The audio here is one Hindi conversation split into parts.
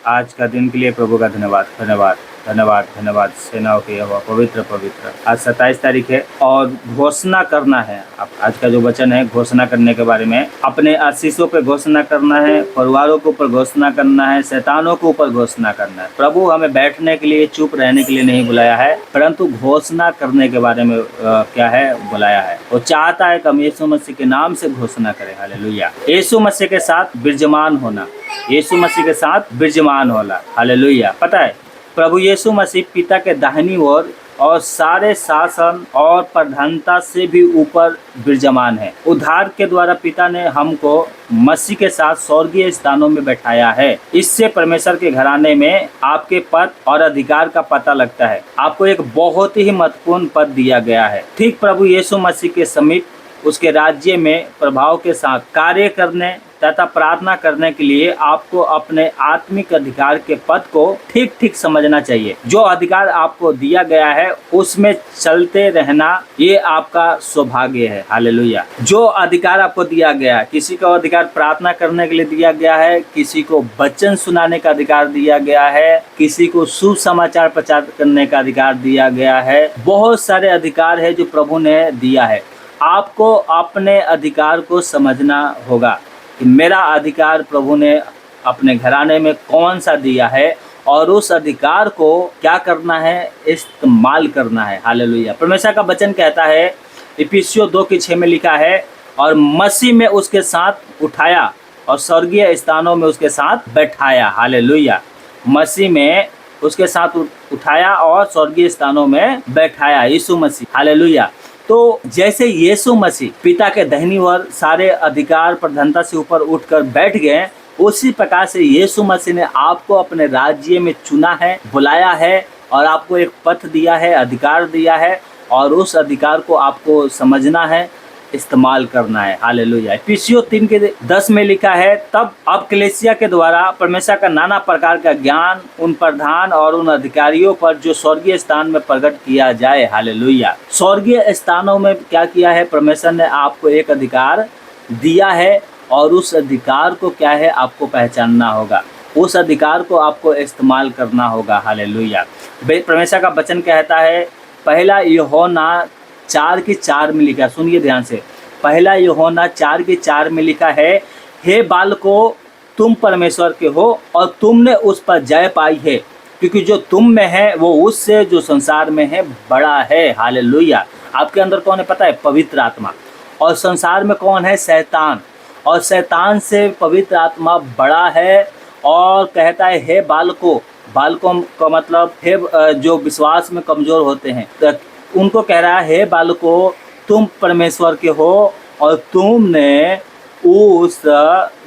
आज का दिन के लिए प्रभु का धन्यवाद धन्यवाद धन्यवाद धन्यवाद। सेनाओं के यहोवा पवित्र पवित्र। आज 27 तारीख है और घोषणा करना है। अब आज का जो वचन है घोषणा करने के बारे में, अपने आशीषों पे घोषणा करना है, परिवारों के ऊपर घोषणा करना है, शैतानों के ऊपर घोषणा करना है। प्रभु हमें बैठने के लिए, चुप रहने के लिए नहीं बुलाया है, परंतु घोषणा करने के बारे में क्या है बुलाया है। वो चाहता है कि हम यीशु मसीह के नाम से घोषणा करें। हालेलुया। यीशु मसीह के साथ विराजमान होना, यीशु मसीह के साथ विराजमान होना। हालेलुया। पता है प्रभु यीशु मसीह पिता के दाहिनी ओर और सारे शासन और प्रधानता से भी ऊपर विराजमान है। उद्धार के द्वारा पिता ने हमको मसीह के साथ स्वर्गीय स्थानों में बैठाया है। इससे परमेश्वर के घराने में आपके पद और अधिकार का पता लगता है। आपको एक बहुत ही महत्वपूर्ण पद दिया गया है, ठीक प्रभु यीशु मसीह के समीप, उसके राज्य में प्रभाव के साथ कार्य करने तथा प्रार्थना करने के लिए आपको अपने आत्मिक अधिकार के पद को ठीक ठीक समझना चाहिए। जो अधिकार आपको दिया गया है उसमें चलते रहना, ये आपका सौभाग्य है। हालेलुया। जो अधिकार आपको दिया गया, किसी को अधिकार प्रार्थना करने के लिए दिया गया है, किसी को वचन सुनाने का अधिकार दिया गया है, किसी को सुसमाचार प्रचार करने का अधिकार दिया गया है। बहुत सारे अधिकार है जो प्रभु ने दिया है। आपको अपने अधिकार को समझना होगा कि मेरा अधिकार प्रभु ने अपने घराने में कौन सा दिया है और उस अधिकार को क्या करना है, इस्तेमाल करना है। हालेलुया। परमेश्वर का वचन कहता है, इफिसियों 2:6 में लिखा है, और मसीह में उसके साथ उठाया और स्वर्गीय स्थानों में उसके साथ बैठाया। हालेलुया। मसीह में उसके साथ उठाया और स्वर्गीय स्थानों में बैठाया, यीशु मसीह। हालेलुया। तो जैसे यीशु मसीह पिता के दाहिनी ओर सारे अधिकार प्रधानता से ऊपर उठकर बैठ गए, उसी प्रकार से यीशु मसीह ने आपको अपने राज्य में चुना है, बुलाया है और आपको एक पथ दिया है, अधिकार दिया है, और उस अधिकार को आपको समझना है, इस्तेमाल करना है। हालेलुया। इफिसियों 3:10 में लिखा है, तब अब कलीसिया के द्वारा परमेश्वर का नाना प्रकार का ज्ञान उन प्रधान और उन अधिकारियों पर जो स्वर्गीय स्थान में प्रकट किया जाए। हालेलुया। स्वर्गीय स्थानों में क्या किया है, परमेश्वर ने आपको एक अधिकार दिया है और उस अधिकार को क्या है आपको पहचानना होगा, उस अधिकार को आपको इस्तेमाल करना होगा। हालेलुया। परमेश्वर का वचन कहता है, पहला यूहन्ना 4:4 में लिखा, सुनिए ध्यान से, पहला यूहन्ना 4:4 में लिखा है, हे बालकों तुम परमेश्वर के हो और तुमने उस पर जय पाई है, क्योंकि जो तुम में है वो उससे जो संसार में है बड़ा है। हालेलुया। आपके अंदर कौन है पता है? पवित्र आत्मा। और संसार में कौन है? शैतान। और शैतान से पवित्र आत्मा बड़ा है। और कहता है, हे बालकों, बालकों का मतलब है जो विश्वास में कमजोर होते हैं, उनको कह रहा है, हे बालकों तुम परमेश्वर के हो और तुमने उस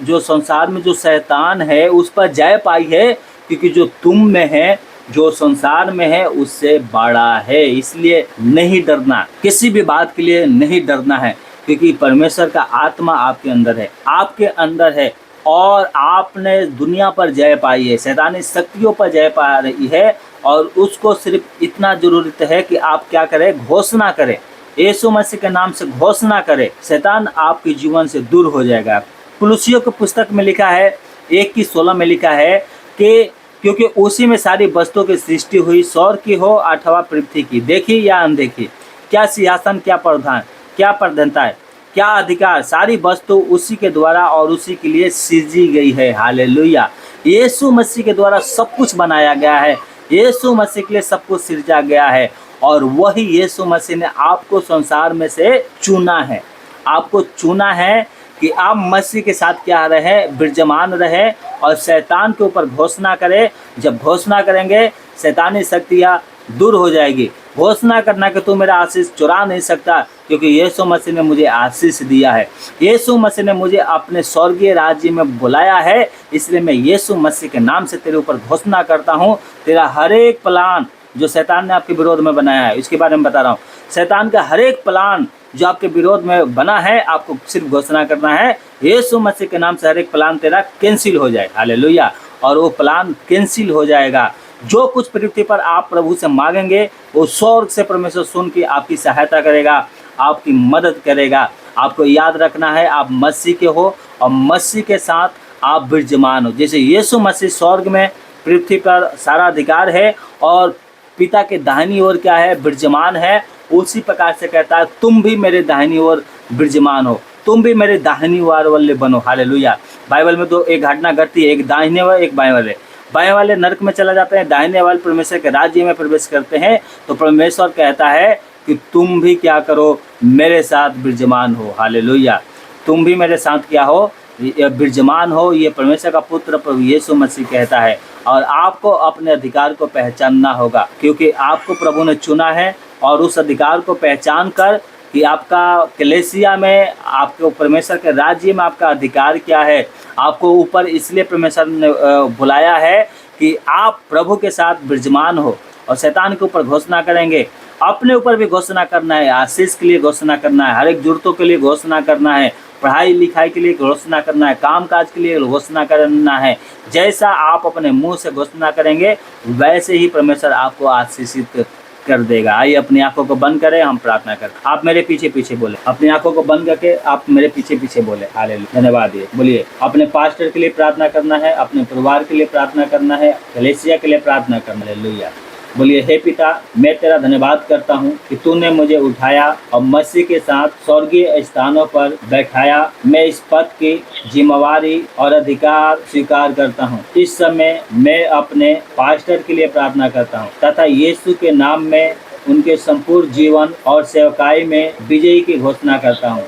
जो संसार में जो शैतान है उस पर जय पाई है, क्योंकि जो तुम में है, जो संसार में है उससे बड़ा है। इसलिए नहीं डरना, किसी भी बात के लिए नहीं डरना है, क्योंकि परमेश्वर का आत्मा आपके अंदर है, आपके अंदर है, और आपने दुनिया पर जय पाई है, शैतानी शक्तियों पर जय पा रही है। और उसको सिर्फ इतना जरूरत है कि आप क्या करें? घोषणा करें, यीशु मसीह के नाम से घोषणा करें, शैतान आपके जीवन से दूर हो जाएगा। कुलुसियों की पुस्तक में लिखा है 1:16 में लिखा है कि क्योंकि उसी में सारी वस्तुओं की सृष्टि हुई, स्वर्ग की हो अथवा पृथ्वी की, देखी या अनदेखी, क्या सिंहासन, क्या प्रधान, क्या प्रधानता है, क्या अधिकार, सारी वस्तु उसी के द्वारा और उसी के लिए सृजी गई है। हालेलुया। यीशु मसीह के द्वारा सब कुछ बनाया गया है, यीशु मसीह के लिए सब कुछ सृजा गया है, और वही यीशु मसीह ने आपको संसार में से चुना है। आपको चुना है कि आप मसीह के साथ क्या रहे? विराजमान रहे और शैतान के ऊपर घोषणा करें। जब घोषणा करेंगे शैतानी शक्तियाँ दूर हो जाएगी। घोषणा करना कि तू मेरा आशीष चुरा नहीं सकता, क्योंकि यीशु मसीह ने मुझे आशीष दिया है, यीशु मसीह ने मुझे अपने स्वर्गीय राज्य में बुलाया है। इसलिए मैं यीशु मसीह के नाम से तेरे ऊपर घोषणा करता हूँ, तेरा हर एक प्लान जो शैतान ने आपके विरोध में बनाया है, इसके बारे में बता रहा हूँ। शैतान का हर एक प्लान जो आपके विरोध में बना है, आपको सिर्फ घोषणा करना है, यीशु मसीह के नाम से हर एक प्लान तेरा कैंसिल हो जाए। हालेलुया। और वो प्लान कैंसिल हो जाएगा। जो कुछ पृथ्वी पर आप प्रभु से मांगेंगे वो स्वर्ग से परमेश्वर सुन के आपकी सहायता करेगा, आपकी मदद करेगा। आपको याद रखना है, आप मसीह के हो और मसीह के साथ आप विराजमान हो। जैसे यीशु मसीह स्वर्ग में पृथ्वी पर सारा अधिकार है और पिता के दाहिनी ओर क्या है, विराजमान है, उसी प्रकार से कहता है तुम भी मेरे दाहिनी ओर विराजमान हो, तुम भी मेरे दाहिनी ओर वाले बनो। हालेलुया। बाइबल में तो एक घटना घटती है, एक दाहिने वाले एक बाएं वाले। बाएं वाले नरक में चला जाते हैं, दाहिने वाले परमेश्वर के राज्य में प्रवेश करते हैं। तो परमेश्वर कहता है कि तुम भी क्या करो, मेरे साथ विराजमान हो। हालेलुया। तुम भी मेरे साथ क्या हो, विराजमान हो। ये परमेश्वर का पुत्र प्रभु यीशु मसीह कहता है। और आपको अपने अधिकार को पहचानना होगा, क्योंकि आपको प्रभु ने चुना है। और उस अधिकार को पहचान कर कि आपका कलीसिया में, आपको परमेश्वर के राज्य में आपका अधिकार क्या है। आपको ऊपर इसलिए परमेश्वर ने बुलाया है कि आप प्रभु के साथ विराजमान हो। और शैतान के ऊपर घोषणा करेंगे, अपने ऊपर भी घोषणा करना है, आशीष के लिए घोषणा करना है, हर एक जरूरतों के लिए घोषणा करना है, पढ़ाई लिखाई के लिए घोषणा करना है, काम काज के लिए घोषणा करना है। जैसा आप अपने मुंह से घोषणा करेंगे वैसे ही परमेश्वर आपको आशीषित कर देगा। आइए अपनी आंखों को बंद करें, हम प्रार्थना करें। आप मेरे पीछे पीछे बोले, अपनी आंखों को बंद करके आप मेरे पीछे पीछे बोले। हालेलुया। धन्यवाद। ये बोलिए, अपने पास्टर के लिए प्रार्थना करना है, अपने परिवार के लिए प्रार्थना करना है, कलीसिया के लिए प्रार्थना करना है। हालेलुया। बोलिए, हे पिता, मैं तेरा धन्यवाद करता हूँ कि तूने मुझे उठाया और मसीह के साथ स्वर्गीय स्थानों पर बैठाया। मैं इस पद की जिम्मेवारी और अधिकार स्वीकार करता हूँ। इस समय मैं अपने पास्टर के लिए प्रार्थना करता हूँ तथा यीशु के नाम में उनके संपूर्ण जीवन और सेवकाई में विजयी की घोषणा करता हूँ।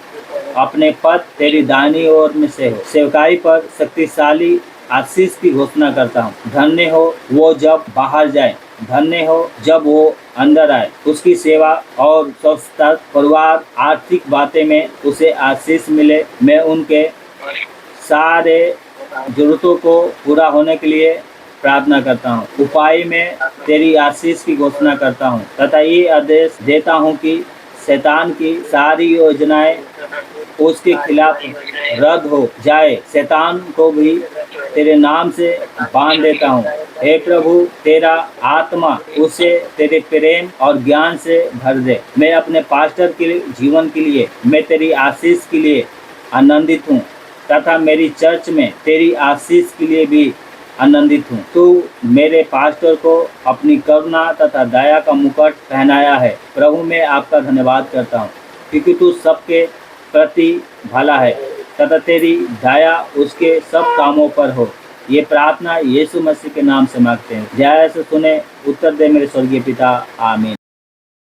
अपने पद तेरी दाहिनी ओर में से हो, सेवकाई पर शक्तिशाली आशीष की घोषणा करता हूँ। धन्य हो वो जब बाहर जाए, धन्य हो जब वो अंदर आए। उसकी सेवा और स्वच्छता, परिवार, आर्थिक बातें में उसे आशीष मिले। मैं उनके सारे जरूरतों को पूरा होने के लिए प्रार्थना करता हूँ। उपाय में तेरी आशीष की घोषणा करता हूँ तथा ये आदेश देता हूँ कि शैतान की सारी योजनाएं उसके खिलाफ रद्द हो जाए। शैतान को भी तेरे नाम से बांध देता हूँ। हे प्रभु, तेरा आत्मा उसे तेरे प्रेम और ज्ञान से भर दे। मैं अपने पास्टर के जीवन के लिए, मैं तेरी आशीष के लिए आनंदित हूँ तथा मेरी चर्च में तेरी आशीष के लिए भी आनंदित हूँ। तू मेरे पास्टर को अपनी करुणा तथा दया का मुकुट पहनाया है। प्रभु, मैं आपका धन्यवाद करता हूँ क्योंकि तू सबके प्रति भला है तथा तेरी दया उसके सब कामों पर हो। ये प्रार्थना यीशु मसीह के नाम से मांगते हैं। जय से सुने, उत्तर दे मेरे स्वर्गीय पिता। आमीन।